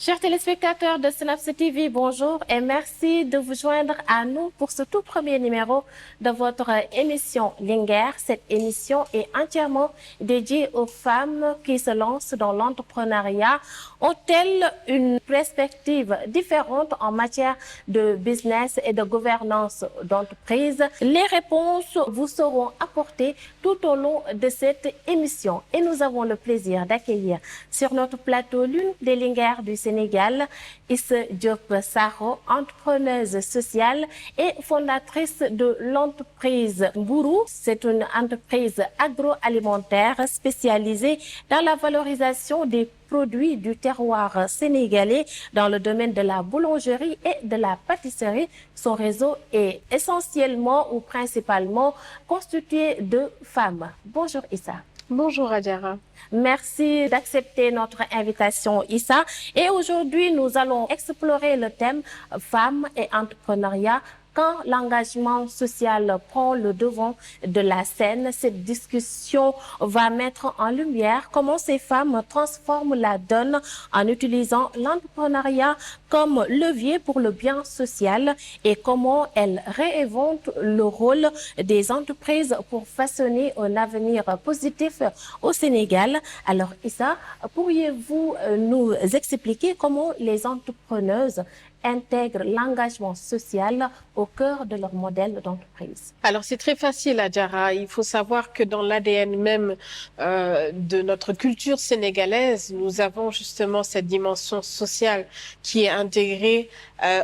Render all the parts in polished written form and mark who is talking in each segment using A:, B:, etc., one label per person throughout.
A: Chers téléspectateurs de Synapse TV, bonjour et merci de vous joindre à nous pour ce tout premier numéro de votre émission Linguère. Cette émission est entièrement dédiée aux femmes qui se lancent dans l'entrepreneuriat. Ont-elles une perspective différente en matière de business et de gouvernance d'entreprise? Les réponses vous seront apportées tout au long de cette émission. Et nous avons le plaisir d'accueillir sur notre plateau l'une des Linguères du Sénégal, Issa Diop Saro, entrepreneuse sociale et fondatrice de l'entreprise Mbourou. C'est une entreprise agroalimentaire spécialisée dans la valorisation des produits du terroir sénégalais dans le domaine de la boulangerie et de la pâtisserie. Son réseau est essentiellement ou principalement constitué de femmes. Bonjour Issa.
B: Bonjour Adjara.
A: Merci d'accepter notre invitation Issa. Et aujourd'hui, nous allons explorer le thème femmes et entrepreneuriat. Quand l'engagement social prend le devant de la scène, cette discussion va mettre en lumière comment ces femmes transforment la donne en utilisant l'entrepreneuriat comme levier pour le bien social et comment elles réinventent le rôle des entreprises pour façonner un avenir positif au Sénégal. Alors Issa, pourriez-vous nous expliquer comment les entrepreneuses intègrent l'engagement social au cœur de leur modèle d'entreprise?
B: Alors c'est très facile Adjara, il faut savoir que dans l'ADN même de notre culture sénégalaise, nous avons justement cette dimension sociale qui est intégrée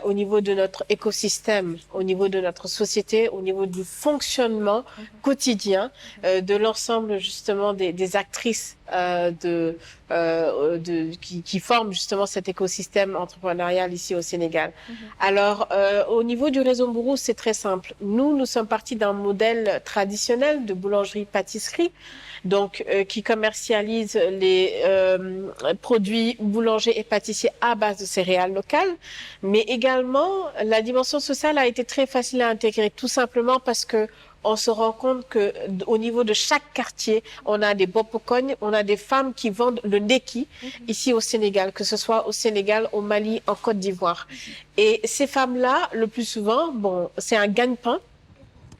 B: au niveau de notre écosystème, au niveau de notre société, au niveau du fonctionnement quotidien de l'ensemble justement des actrices qui forment justement cet écosystème entrepreneurial ici au Sénégal. Alors au niveau du réseau Mbourou, c'est très simple. Nous sommes partis d'un modèle traditionnel de boulangerie-pâtisserie, donc qui commercialise les produits boulangers et pâtissiers à base de céréales locales, mais également la dimension sociale a été très facile à intégrer, tout simplement parce que on se rend compte que au niveau de chaque quartier, on a des bopokognes, on a des femmes qui vendent le neki ici au Sénégal, que ce soit au Sénégal, au Mali, en Côte d'Ivoire. Et ces femmes-là, le plus souvent, bon, c'est un gagne-pain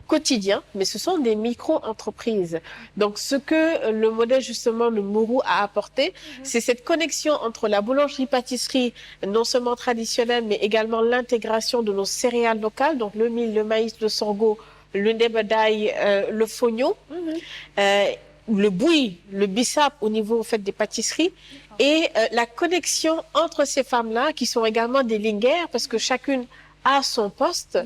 B: quotidien, mais ce sont des micro-entreprises. Donc, ce que le modèle justement de Mbourou a apporté, c'est cette connexion entre la boulangerie-pâtisserie, non seulement traditionnelle, mais également l'intégration de nos céréales locales, donc le mil, le maïs, le sorgho, le ndebadaï, le fognon, le bouilli, le bissap au niveau en fait, des pâtisseries et la connexion entre ces femmes-là qui sont également des linguères parce que chacune à son poste,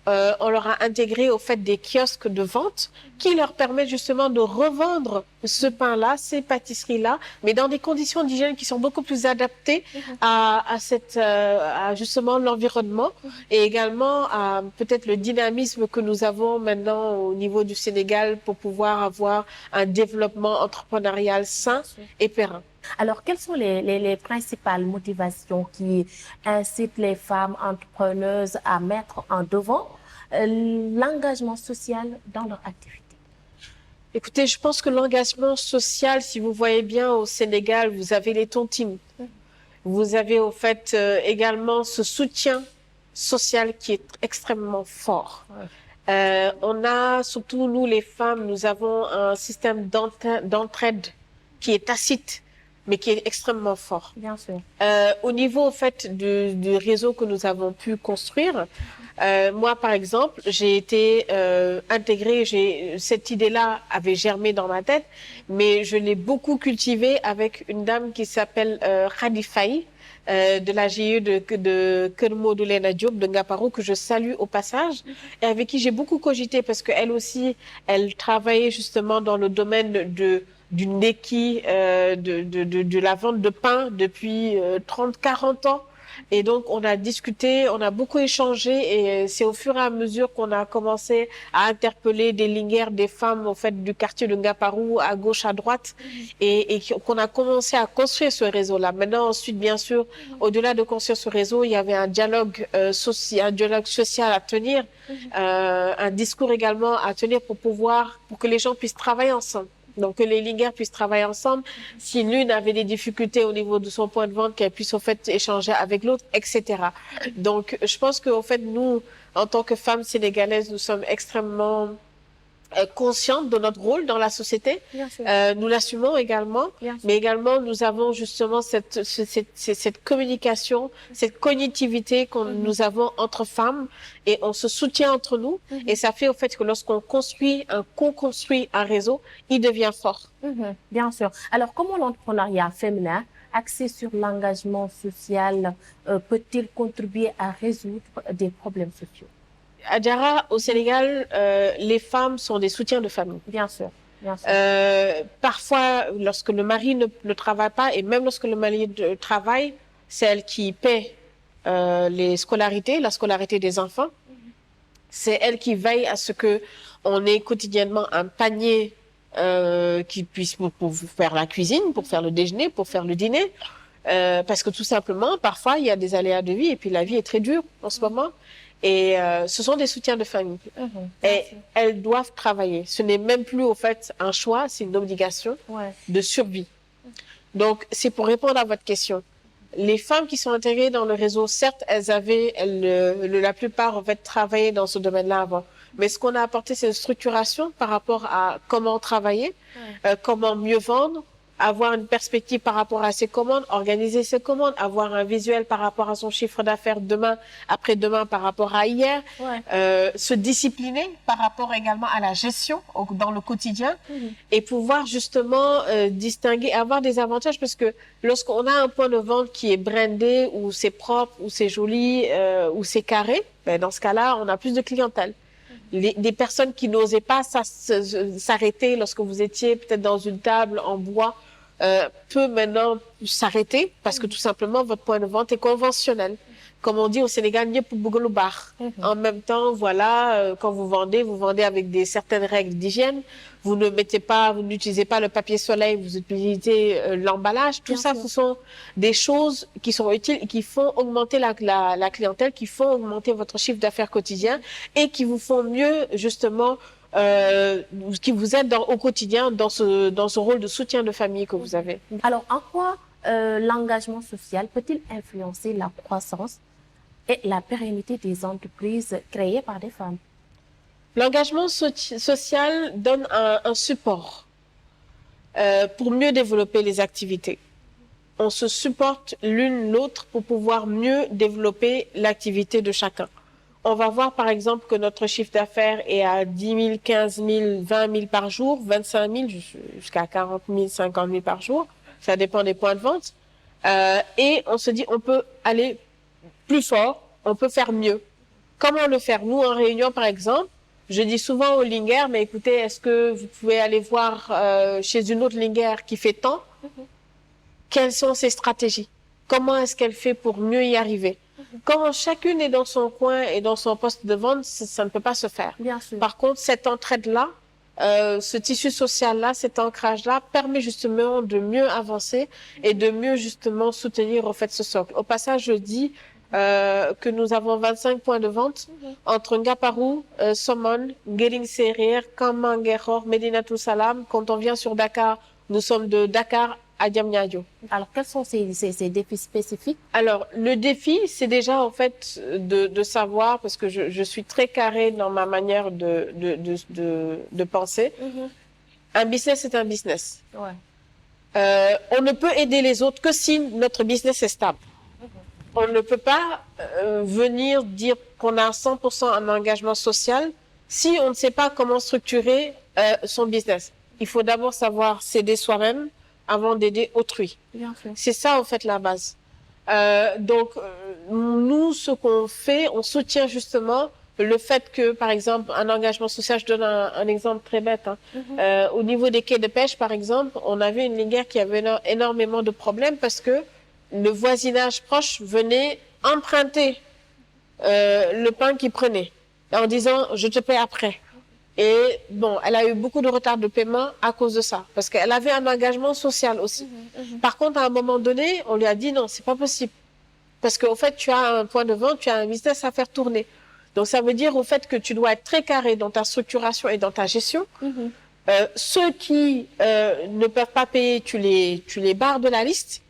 B: on leur a intégré au fait des kiosques de vente qui leur permettent justement de revendre ce pain-là, ces pâtisseries-là, mais dans des conditions d'hygiène qui sont beaucoup plus adaptées à justement l'environnement et également à peut-être le dynamisme que nous avons maintenant au niveau du Sénégal pour pouvoir avoir un développement entrepreneurial sain et périn.
A: Alors, quelles sont les principales motivations qui incitent les femmes entrepreneuses à mettre en devant l'engagement social dans leur activité?
B: Écoutez, je pense que l'engagement social, si vous voyez bien au Sénégal, vous avez les tontines. Vous avez au fait également ce soutien social qui est extrêmement fort. On a, surtout nous les femmes, nous avons un système d'entraide qui est tacite, mais qui est extrêmement fort.
A: Bien sûr.
B: Au niveau, au fait, du réseau que nous avons pu construire, moi, par exemple, j'ai été intégrée, cette idée-là avait germé dans ma tête, mais je l'ai beaucoup cultivée avec une dame qui s'appelle Khady Faye, de la GIE de Kermo Doulena Diop de Ngaparou, que je salue au passage, et avec qui j'ai beaucoup cogité parce qu'elle aussi, elle travaillait justement dans le domaine du neki, de la vente de pain depuis 30-40 ans. Et donc, on a discuté, on a beaucoup échangé et c'est au fur et à mesure qu'on a commencé à interpeller des linguères, des femmes, au fait, du quartier de Ngaparou, à gauche, à droite, et qu'on a commencé à construire ce réseau-là. Maintenant, ensuite, bien sûr, au-delà de construire ce réseau, il y avait un dialogue social à tenir, un discours également à tenir pour que les gens puissent travailler ensemble. Donc, que les lingers puissent travailler ensemble. Si l'une avait des difficultés au niveau de son point de vente, qu'elle puisse, au fait, échanger avec l'autre, etc. Donc, je pense qu'au fait, nous, en tant que femmes sénégalaises, nous sommes extrêmement conscientes de notre rôle dans la société.
A: Bien sûr.
B: Nous l'assumons également,
A: Bien sûr.
B: mais également nous avons justement cette communication, cette cognitivité que nous avons entre femmes et on se soutient entre nous et ça fait au fait que lorsqu'on co-construit un réseau, il devient fort.
A: Bien sûr. Alors, comment l'entrepreneuriat féminin axé sur l'engagement social peut-il contribuer à résoudre des problèmes sociaux?
B: Adjara, au Sénégal, les femmes sont des soutiens de famille.
A: Bien sûr. Bien sûr.
B: Parfois, lorsque le mari ne travaille pas, et même lorsque le mari travaille, c'est elle qui paie la scolarité des enfants. C'est elle qui veille à ce que on ait quotidiennement un panier qui puisse pour faire la cuisine, pour faire le déjeuner, pour faire le dîner. Parce que tout simplement, parfois, il y a des aléas de vie et puis la vie est très dure en ce moment. Et ce sont des soutiens de famille. Et elles doivent travailler. Ce n'est même plus, au fait, un choix, c'est une obligation de survie. Donc, c'est pour répondre à votre question. Les femmes qui sont intégrées dans le réseau, certes, la plupart, en fait, travaillaient dans ce domaine-là avant. Mais ce qu'on a apporté, c'est une structuration par rapport à comment travailler, comment mieux vendre, avoir une perspective par rapport à ses commandes, organiser ses commandes, avoir un visuel par rapport à son chiffre d'affaires demain, après-demain par rapport à hier, se discipliner par rapport également à la gestion dans le quotidien et pouvoir justement distinguer, avoir des avantages parce que lorsqu'on a un point de vente qui est brandé ou c'est propre ou c'est joli ou c'est carré, ben dans ce cas-là, on a plus de clientèle. Des personnes qui n'osaient pas s'arrêter lorsque vous étiez peut-être dans une table en bois peut maintenant s'arrêter parce que tout simplement votre point de vente est conventionnel. Comme on dit au Sénégal, en même temps, voilà, quand vous vendez avec certaines règles d'hygiène. Vous n'utilisez pas le papier soleil, vous utilisez l'emballage. Tout ça, ce sont des choses qui sont utiles et qui font augmenter la clientèle, qui font augmenter votre chiffre d'affaires quotidien et qui vous font mieux, justement, qui vous aident au quotidien dans ce rôle de soutien de famille que vous avez.
A: Alors, en quoi l'engagement social peut-il influencer la croissance et la pérennité des entreprises créées par des femmes?
B: L'engagement social donne un support pour mieux développer les activités. On se supporte l'une l'autre pour pouvoir mieux développer l'activité de chacun. On va voir par exemple que notre chiffre d'affaires est à 10 000, 15 000, 20 000 par jour, 25 000 jusqu'à 40 000, 50 000 par jour. Ça dépend des points de vente. Et on se dit on peut aller plus fort, on peut faire mieux. Comment le faire? Nous, en réunion par exemple, je dis souvent aux lingers, mais écoutez, est-ce que vous pouvez aller voir chez une autre linger qui fait tant? Quelles sont ses stratégies? Comment est-ce qu'elle fait pour mieux y arriver? Quand chacune est dans son coin et dans son poste de vente, ça ne peut pas se faire.
A: Bien sûr.
B: Par contre, cette entraide-là, ce tissu social-là, cet ancrage-là permet justement de mieux avancer et de mieux justement soutenir au fait ce socle. Au passage, je dis que nous avons 25 points de vente entre Ngaparou, Somone, Guéling Serer, Kamangéror, Medinatou Salam. Quand on vient sur Dakar, nous sommes de Dakar à Diamniadio.
A: Alors, quels sont ces défis spécifiques? Alors,
B: le défi, c'est déjà en fait de savoir, parce que je suis très carrée dans ma manière de penser. Un business est un business. On ne peut aider les autres que si notre business est stable. On ne peut pas venir dire qu'on a 100% un engagement social si on ne sait pas comment structurer son business. Il faut d'abord savoir s'aider soi-même avant d'aider autrui. C'est ça, en fait, la base. Donc, nous, ce qu'on fait, on soutient justement le fait que, par exemple, un engagement social, je donne un exemple très bête. Au niveau des quais de pêche, par exemple, on avait une lingère qui avait énormément de problèmes parce que le voisinage proche venait emprunter le pain qu'il prenait en disant « je te paie après ». Et bon, elle a eu beaucoup de retard de paiement à cause de ça, parce qu'elle avait un engagement social aussi. Par contre, à un moment donné, on lui a dit non, c'est pas possible. Parce qu'au fait, tu as un point de vente, tu as un business à faire tourner. Donc, ça veut dire au fait que tu dois être très carré dans ta structuration et dans ta gestion Ceux qui ne peuvent pas payer, tu les barres de la liste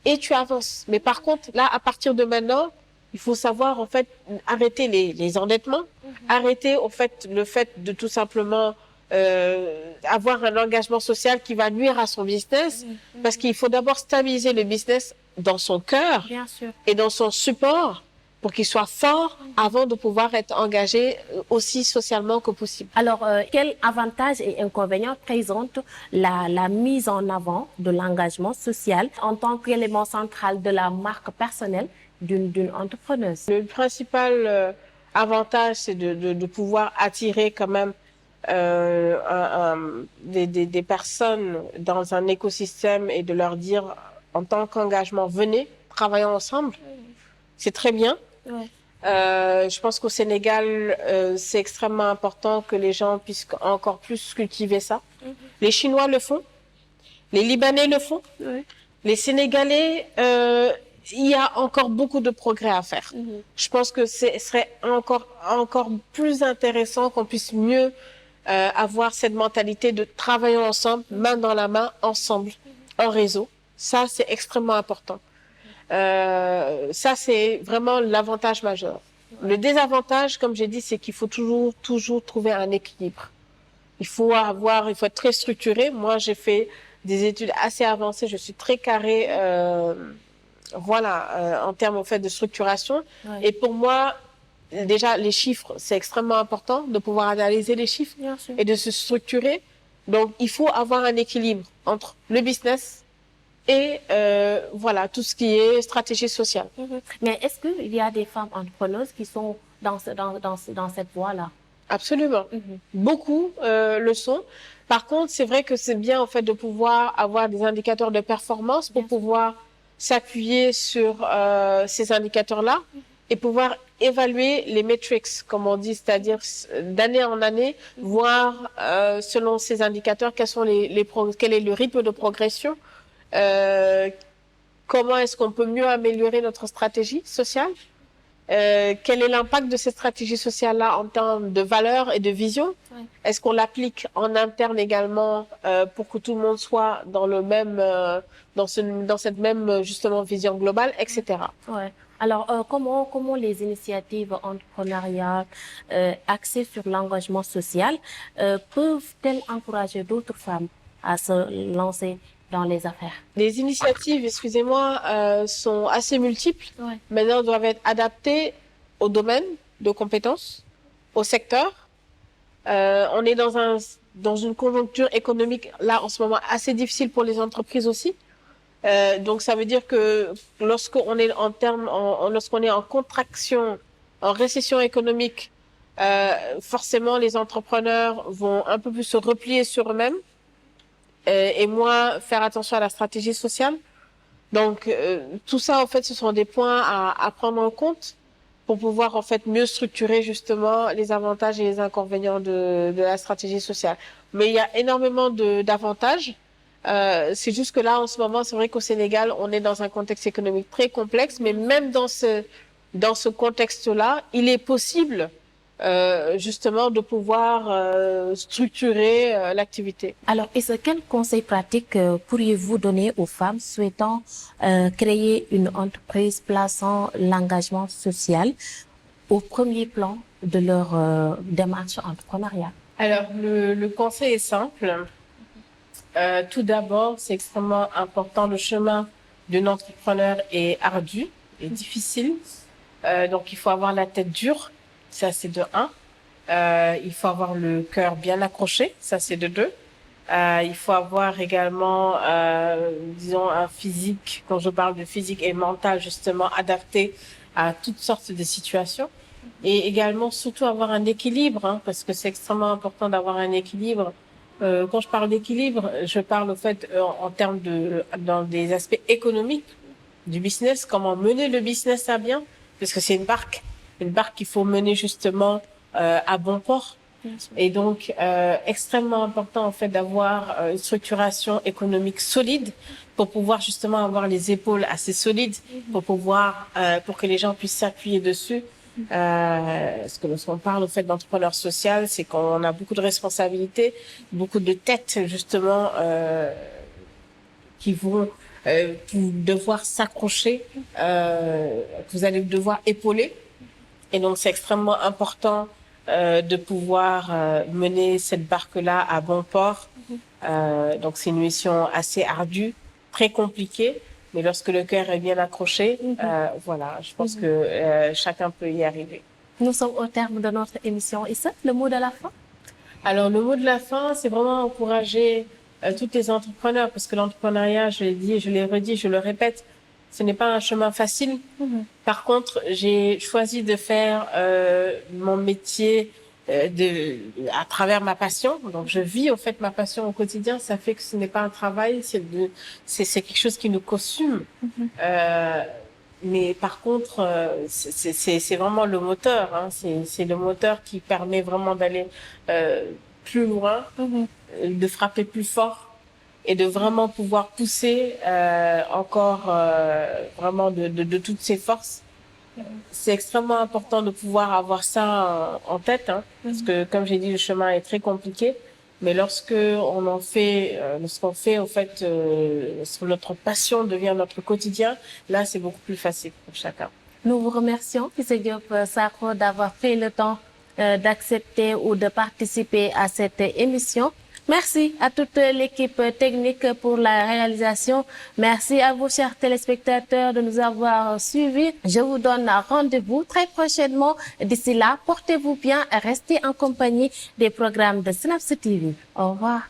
B: et tu avances. Mais par contre, là, à partir de maintenant, il faut savoir en fait arrêter les endettements, arrêter en fait le fait de tout simplement avoir un engagement social qui va nuire à son business, parce qu'il faut d'abord stabiliser le business dans son cœur
A: Bien sûr.
B: et dans son support pour qu'il soit fort avant de pouvoir être engagé aussi socialement que possible.
A: Alors, quels avantages et inconvénients présente la mise en avant de l'engagement social en tant qu'élément central de la marque personnelle d'une entrepreneuse?
B: Le principal avantage, c'est de pouvoir attirer quand même des personnes dans un écosystème et de leur dire en tant qu'engagement, venez, travaillons ensemble. C'est très bien.
A: Ouais.
B: Je pense qu'au Sénégal, c'est extrêmement important que les gens puissent encore plus cultiver ça. Les Chinois le font, les Libanais le font, les Sénégalais, il y a encore beaucoup de progrès à faire. Je pense que ce serait encore plus intéressant qu'on puisse mieux avoir cette mentalité de travailler ensemble, main dans la main, ensemble, en réseau. Ça, c'est extrêmement important. Ça, c'est vraiment l'avantage majeur. Le désavantage, comme j'ai dit, c'est qu'il faut toujours trouver un équilibre. Il faut être très structuré. Moi, j'ai fait des études assez avancées. Je suis très carrée, en termes au fait de structuration.
A: Ouais.
B: Et pour moi, déjà, les chiffres, c'est extrêmement important de pouvoir analyser les chiffres
A: Bien sûr.
B: et de se structurer. Donc, il faut avoir un équilibre entre le business et tout ce qui est stratégie sociale.
A: Mais est-ce qu'il y a des femmes entrepreneuses qui sont dans cette voie-là?
B: Absolument. Beaucoup le sont. Par contre, c'est vrai que c'est bien en fait de pouvoir avoir des indicateurs de performance pour pouvoir s'appuyer sur ces indicateurs-là et pouvoir évaluer les metrics, comme on dit, c'est-à-dire d'année en année, voir selon ces indicateurs quel est le rythme de progression, comment est-ce qu'on peut mieux améliorer notre stratégie sociale, quel est l'impact de cette stratégie sociale-là en termes de valeur et de vision. Est-ce qu'on l'applique en interne également pour que tout le monde soit dans le même, dans cette même justement vision globale, etc.
A: Ouais. Alors, comment les initiatives entrepreneuriales axées sur l'engagement social peuvent-elles encourager d'autres femmes à se lancer dans les affaires?
B: Les initiatives, excusez-moi, sont assez multiples. Maintenant, doivent être adaptées au domaine de compétences, au secteur. On est dans une conjoncture économique là en ce moment assez difficile pour les entreprises aussi. Donc ça veut dire que lorsqu'on est en contraction, en récession économique, forcément les entrepreneurs vont un peu plus se replier sur eux-mêmes et moins faire attention à la stratégie sociale. Donc tout ça en fait ce sont des points à prendre en compte pour pouvoir en fait mieux structurer justement les avantages et les inconvénients de la stratégie sociale. Mais il y a énormément d'avantages. C'est juste que là, en ce moment, c'est vrai qu'au Sénégal, on est dans un contexte économique très complexe, mais même dans ce contexte-là, il est possible justement de pouvoir structurer l'activité.
A: Alors, quel conseil pratique pourriez-vous donner aux femmes souhaitant créer une entreprise plaçant l'engagement social au premier plan de leur démarche entrepreneuriale?
B: Alors, le conseil est simple. Tout d'abord, c'est extrêmement important. Le chemin d'un entrepreneur est ardu et difficile. Donc, il faut avoir la tête dure. Ça, c'est de 1. Il faut avoir le cœur bien accroché. Ça, c'est de 2. Il faut avoir également, disons, un physique, quand je parle de physique et mental, justement, adapté à toutes sortes de situations. Et également, surtout, avoir un équilibre, parce que c'est extrêmement important d'avoir un équilibre. Quand je parle d'équilibre, je parle au fait en termes dans des aspects économiques du business, comment mener le business à bien, parce que c'est une barque qu'il faut mener justement à bon port. Et donc extrêmement important en fait d'avoir une structuration économique solide pour pouvoir justement avoir les épaules assez solides pour pouvoir pour que les gens puissent s'appuyer dessus Parce que lorsqu'on parle au fait d'entrepreneur social, c'est qu'on a beaucoup de responsabilités, beaucoup de têtes justement qui vont devoir s'accrocher, que vous allez devoir épauler. Et donc c'est extrêmement important de pouvoir mener cette barque-là à bon port. Donc c'est une mission assez ardue, très compliquée, mais lorsque le cœur est bien accroché, voilà, je pense que chacun peut y arriver.
A: Nous sommes au terme de notre émission. Issa, le mot de la fin?
B: Alors le mot de la fin, c'est vraiment encourager tous les entrepreneurs, parce que l'entrepreneuriat, je l'ai dit, je l'ai redit, je le répète, ce n'est pas un chemin facile. Par contre, j'ai choisi de faire mon métier à travers ma passion. Donc, je vis au fait ma passion au quotidien. Ça fait que ce n'est pas un travail, c'est quelque chose qui nous consume. Mais par contre, c'est vraiment le moteur. Hein. C'est le moteur qui permet vraiment d'aller plus loin, de frapper plus fort et de vraiment pouvoir pousser encore vraiment de toutes ses forces. C'est extrêmement important de pouvoir avoir ça en tête, hein, parce que comme j'ai dit, le chemin est très compliqué. Mais lorsqu'on fait au fait, lorsque notre passion devient notre quotidien, là c'est beaucoup plus facile pour chacun.
A: Nous vous remercions, Issa Diop Sakho, d'avoir pris le temps d'accepter ou de participer à cette émission. Merci à toute l'équipe technique pour la réalisation. Merci à vous, chers téléspectateurs, de nous avoir suivis. Je vous donne rendez-vous très prochainement. D'ici là, portez-vous bien et restez en compagnie des programmes de Synapse TV. Au revoir.